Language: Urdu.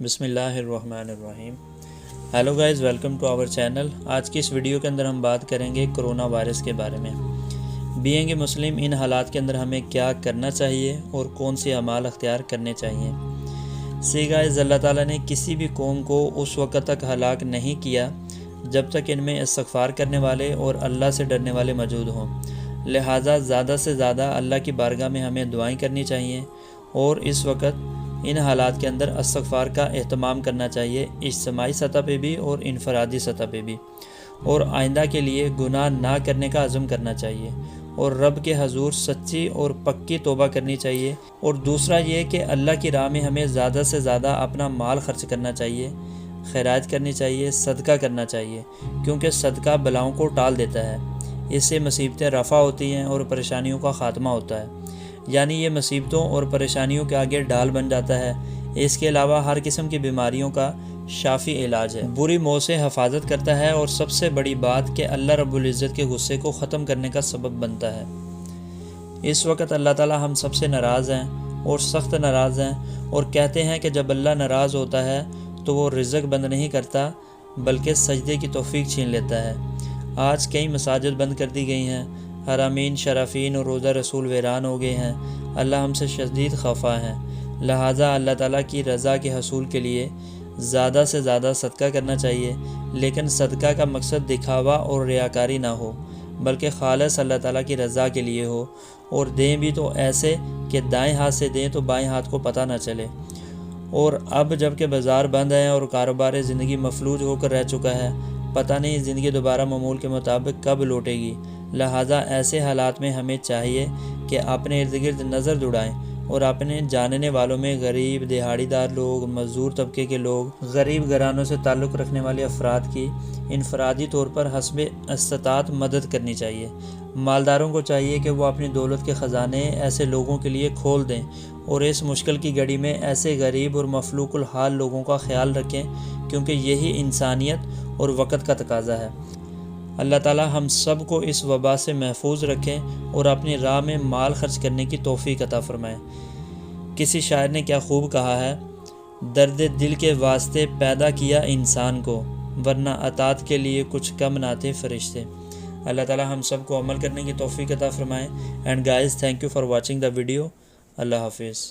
بسم اللہ الرحمن الرحیم۔ Hello guys, welcome to our channel. آج کی اس ویڈیو کے اندر ہم بات کریں گے کرونا وائرس کے بارے میں۔ بینگ اے مسلم، ان حالات کے اندر ہمیں کیا کرنا چاہیے اور کون سی اعمال اختیار کرنے چاہیے۔ گائز، اللہ تعالیٰ نے کسی بھی قوم کو اس وقت تک ہلاک نہیں کیا جب تک ان میں استغفار کرنے والے اور اللہ سے ڈرنے والے موجود ہوں۔ لہٰذا زیادہ سے زیادہ اللہ کی بارگاہ میں ہمیں دعائیں کرنی چاہیے اور اس وقت ان حالات کے اندر استغفار کا اہتمام کرنا چاہیے، اجتماعی سطح پہ بھی اور انفرادی سطح پہ بھی، اور آئندہ کے لیے گناہ نہ کرنے کا عزم کرنا چاہیے اور رب کے حضور سچی اور پکی توبہ کرنی چاہیے۔ اور دوسرا یہ کہ اللہ کی راہ میں ہمیں زیادہ سے زیادہ اپنا مال خرچ کرنا چاہیے، خیرات کرنی چاہیے، صدقہ کرنا چاہیے، کیونکہ صدقہ بلاؤں کو ٹال دیتا ہے، اس سے مصیبتیں رفع ہوتی ہیں اور پریشانیوں کا خاتمہ ہوتا ہے، یعنی یہ مصیبتوں اور پریشانیوں کے آگے ڈھال بن جاتا ہے۔ اس کے علاوہ ہر قسم کی بیماریوں کا شافی علاج ہے، بری موت سے حفاظت کرتا ہے، اور سب سے بڑی بات کہ اللہ رب العزت کے غصے کو ختم کرنے کا سبب بنتا ہے۔ اس وقت اللہ تعالی ہم سب سے ناراض ہیں اور سخت ناراض ہیں، اور کہتے ہیں کہ جب اللہ ناراض ہوتا ہے تو وہ رزق بند نہیں کرتا بلکہ سجدے کی توفیق چھین لیتا ہے۔ آج کئی مساجد بند کر دی گئی ہیں، حرمین شرافین اور روضہ رسول ویران ہو گئے ہیں۔ اللہ ہم سے شدید خفا ہیں، لہٰذا اللہ تعالیٰ کی رضا کے حصول کے لیے زیادہ سے زیادہ صدقہ کرنا چاہیے، لیکن صدقہ کا مقصد دکھاوا اور ریاکاری نہ ہو بلکہ خالص اللہ تعالیٰ کی رضا کے لیے ہو، اور دیں بھی تو ایسے کہ دائیں ہاتھ سے دیں تو بائیں ہاتھ کو پتہ نہ چلے۔ اور اب جب کہ بازار بند ہیں اور کاروبار زندگی مفلوج ہو کر رہ چکا ہے، پتہ نہیں زندگی دوبارہ معمول کے مطابق کب لوٹے گی۔ لہٰذا ایسے حالات میں ہمیں چاہیے کہ اپنے ارد گرد نظر دوڑائیں اور اپنے جاننے والوں میں غریب، دہاڑی دار لوگ، مزدور طبقے کے لوگ، غریب گھرانوں سے تعلق رکھنے والے افراد کی انفرادی طور پر حسب استطاعت مدد کرنی چاہیے۔ مالداروں کو چاہیے کہ وہ اپنی دولت کے خزانے ایسے لوگوں کے لیے کھول دیں اور اس مشکل کی گھڑی میں ایسے غریب اور مفلوق الحال لوگوں کا خیال رکھیں، کیونکہ یہی انسانیت اور وقت کا تقاضا ہے۔ اللہ تعالیٰ ہم سب کو اس وبا سے محفوظ رکھیں اور اپنی راہ میں مال خرچ کرنے کی توفیق عطا فرمائیں۔ کسی شاعر نے کیا خوب کہا ہے، درد دل کے واسطے پیدا کیا انسان کو، ورنہ اطاعت کے لیے کچھ کم نہ تھے فرشتے۔ اللہ تعالیٰ ہم سب کو عمل کرنے کی توفیق عطا فرمائیں۔ And guys, thank you for watching the video. اللہ حافظ۔